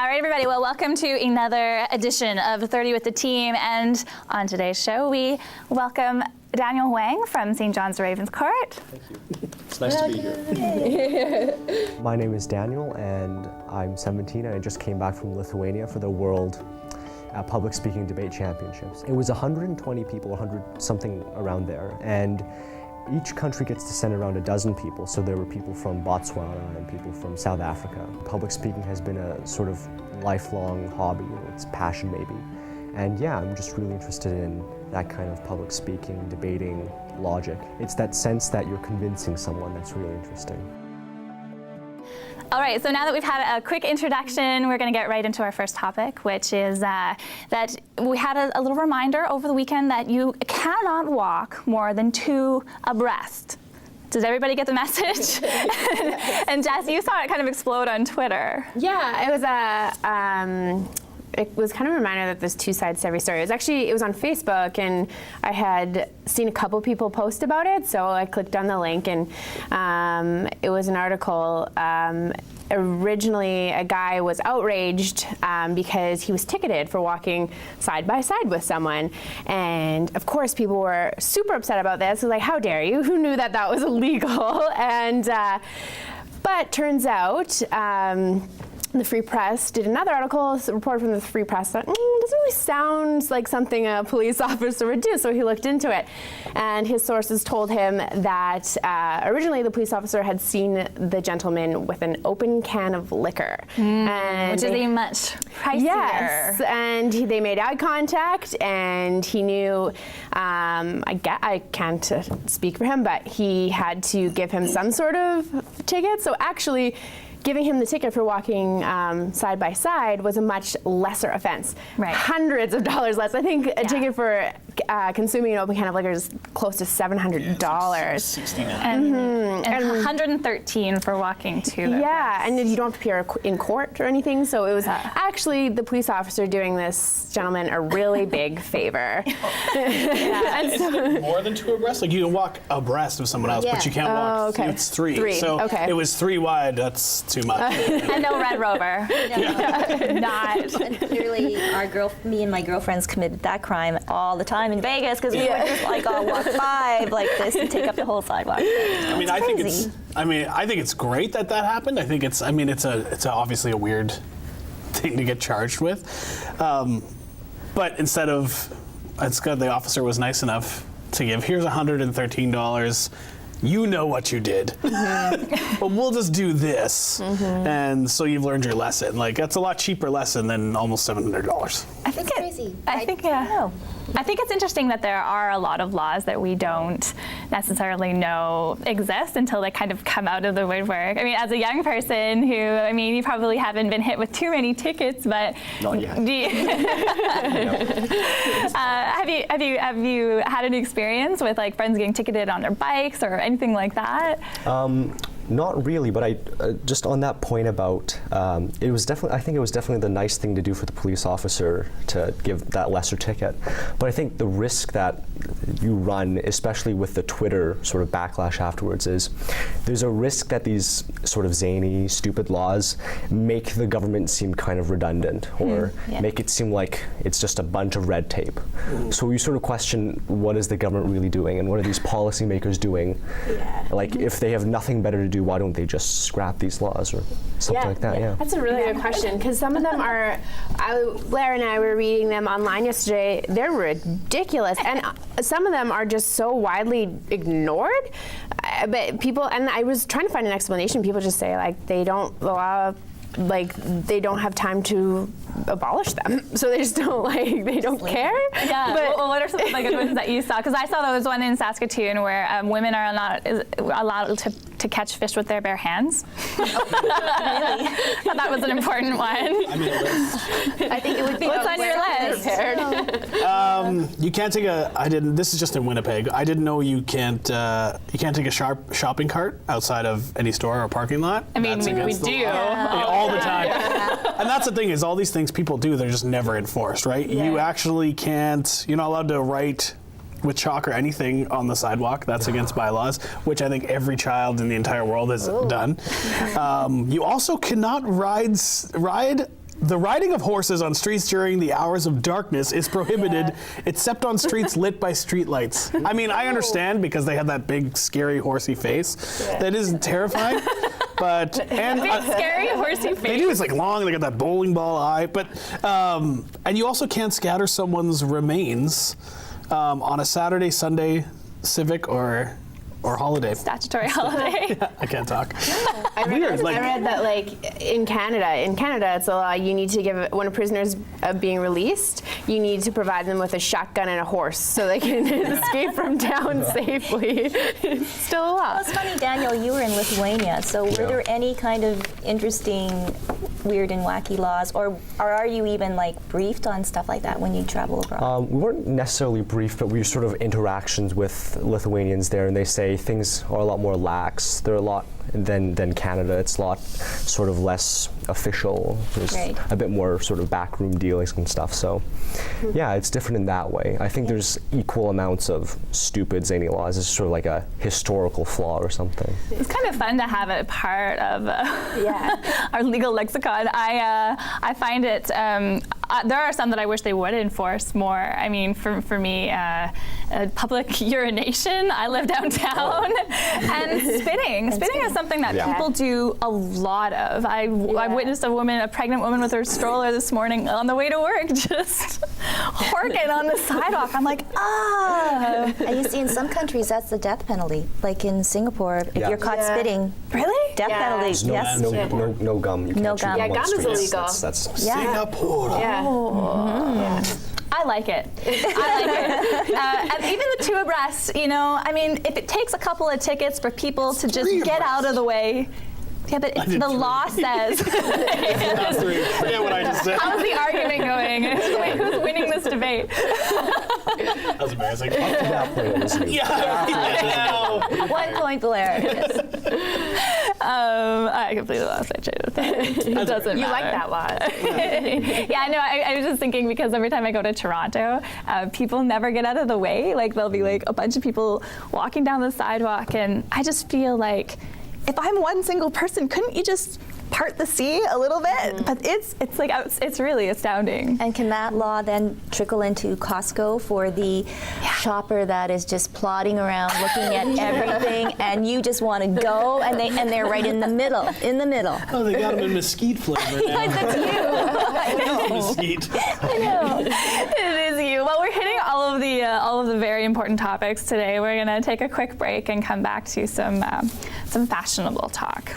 All right, everybody. Well, welcome to another edition of 30 with the Team. And on today's show, we welcome Daniel Huang from St. John's Ravenscourt. Thank you. It's nice to be here. My name is Daniel, and I'm 17, and I just came back from Lithuania for the World Public Speaking Debate Championships. It was 120 people, 100 something around there, and each country gets to send around a dozen people. So there were people from Botswana and people from South Africa. Public speaking has been a sort of lifelong hobby, it's passion maybe. And yeah, I'm just really interested in that kind of public speaking, debating, logic. It's that sense that you're convincing someone that's really interesting. All right, so now that we've had a quick introduction, we're going to get right into our first topic, which is that we had a little reminder over the weekend that you cannot walk more than 2 abreast. Does everybody get the message? And Jess, you saw it kind of explode on Twitter. Yeah, it was kind of a reminder that there's 2 sides to every story. It was on Facebook, and I had seen a couple people post about it, so I clicked on the link, and it was an article. Originally, a guy was outraged because he was ticketed for walking side by side with someone, and of course, people were super upset about this. It was like, how dare you? Who knew that that was illegal? And but turns out. The Free Press did another article, a report from the Free Press that doesn't really sound like something a police officer would do, so he looked into it. And his sources told him that originally the police officer had seen the gentleman with an open can of liquor. And which is a much pricier. Yes, and they made eye contact, and he knew, I can't speak for him, but he had to give him some sort of ticket. So actually, giving him the ticket for walking side by side was a much lesser offense. Right. Hundreds of dollars less. I think a ticket for consuming an open can of liquor is close to $700. And 113 for walking 2 abreast. Yeah, and you don't have to appear in court or anything. So it was actually the police officer doing this gentleman a really big favor. Is it more than 2 abreast? Like you can walk abreast of someone else, but you can't walk. Okay. It's 3. So it was 3 wide. That's too much. And no Red Rover. Not. And clearly, me and my girlfriends committed that crime all the time in Vegas because we would just like all walk 5 like this and take up the whole sidewalk. I think it's great that happened. I think it's obviously a weird thing to get charged with. But it's good the officer was nice enough to give, here's $113. You know what you did, but we'll just do this. And so you've learned your lesson. Like, that's a lot cheaper lesson than almost $700. I think it's crazy. I think it's interesting that there are a lot of laws that we don't necessarily know exist until they kind of come out of the woodwork. I mean, as a young person who, you probably haven't been hit with too many tickets, but Not yet. Have you had any experience with like friends getting ticketed on their bikes or anything like that? Not really, but I just on that point about I think it was definitely the nice thing to do for the police officer to give that lesser ticket. But I think the risk that you run, especially with the Twitter sort of backlash afterwards, is there's a risk that these sort of zany, stupid laws make the government seem kind of redundant or make it seem like it's just a bunch of red tape. So you sort of question, what is the government really doing and what are these policymakers doing? Like, if they have nothing better to do, why don't they just scrap these laws or something like that? Yeah. That's a really good question, because some of them are, Blair and I were reading them online yesterday, they're ridiculous, and some of them are just so widely ignored, but people, and I was trying to find an explanation, people just say like they don't have time to abolish them, so they just don't care. Yeah. But what are some of the good ones that you saw? Because I saw there was one in Saskatoon where women are allowed to catch fish with their bare hands. Really? I thought that was an important one. I think it would be. What's on your list? You can't take this is just in Winnipeg. I didn't know you can't take a shopping cart outside of any store or parking lot. We do. All the time. And that's the thing, is all these things people do, they're just never enforced, right? You actually can't, you're not allowed to write with chalk or anything on the sidewalk. That's against bylaws, which I think every child in the entire world has done. You also cannot ride The riding of horses on streets during the hours of darkness is prohibited, except on streets lit by streetlights. I mean, I understand because they have that big, scary, horsey face. That is terrifying. But Big, scary, horsey they face. do. It's like long. They got that bowling ball eye. But and you also can't scatter someone's remains on a Saturday, Sunday, civic or holiday. Statutory holiday. I can't talk. I read, Weird, like- I read that like in Canada it's a law. You need to give, when a prisoner's being released, you need to provide them with a shotgun and a horse so they can escape from town safely. It's still a law. Well, it's funny, Daniel, you were in Lithuania, so were there any kind of interesting, weird and wacky laws, or are you even like briefed on stuff like that when you travel abroad? We weren't necessarily briefed, but we were sort of interactions with Lithuanians there, and they say things are a lot more lax. They're a lot than Canada. It's a lot sort of less official. There's Right. a bit more sort of backroom dealings and stuff. So, yeah, it's different in that way. I think there's equal amounts of stupid zany laws. It's sort of like a historical flaw or something. It's kind of fun to have it part of our legal lexicon. I find it, there are some that I wish they would enforce more. I mean, for me, public urination, I live downtown, and spitting. Spitting is something that people do a lot of. I witnessed a pregnant woman with her stroller this morning on the way to work, just horking on the sidewalk. I'm like, ah. And you see, in some countries, that's the death penalty. Like in Singapore, if you're caught spitting, Really? death penalty. There's no, Yes. no gum. You can't No chew gum. gum Yeah, on gum is streets. illegal. That's Yeah. Singapore. Yeah. I like it. I like it. And even the two abreast, you know, I mean, if it takes a couple of tickets for people to just Three get out abreast. of the way. Yeah, but the did three. law says. Forget what I just said. How's the argument going? Wait, who's winning this debate? That was amazing. Up to that point, it was you. Yeah. 1 point, Blair. Yes. I completely lost my train of thought. It doesn't You matter. like that law. Yeah, no, I was just thinking because every time I go to Toronto, people never get out of the way. Like there'll be like a bunch of people walking down the sidewalk, and I just feel like if I'm one single person, couldn't you just part the sea a little bit? But it's like it's really astounding. And can that law then trickle into Costco for the shopper that is just plodding around looking at everything, and you just want to go, and they're right in the middle, Oh, they got them in mesquite flavor now. That's you. Mesquite. It is you. Well, we're hitting all of the very important topics today. We're gonna take a quick break and come back to some fashionable talk.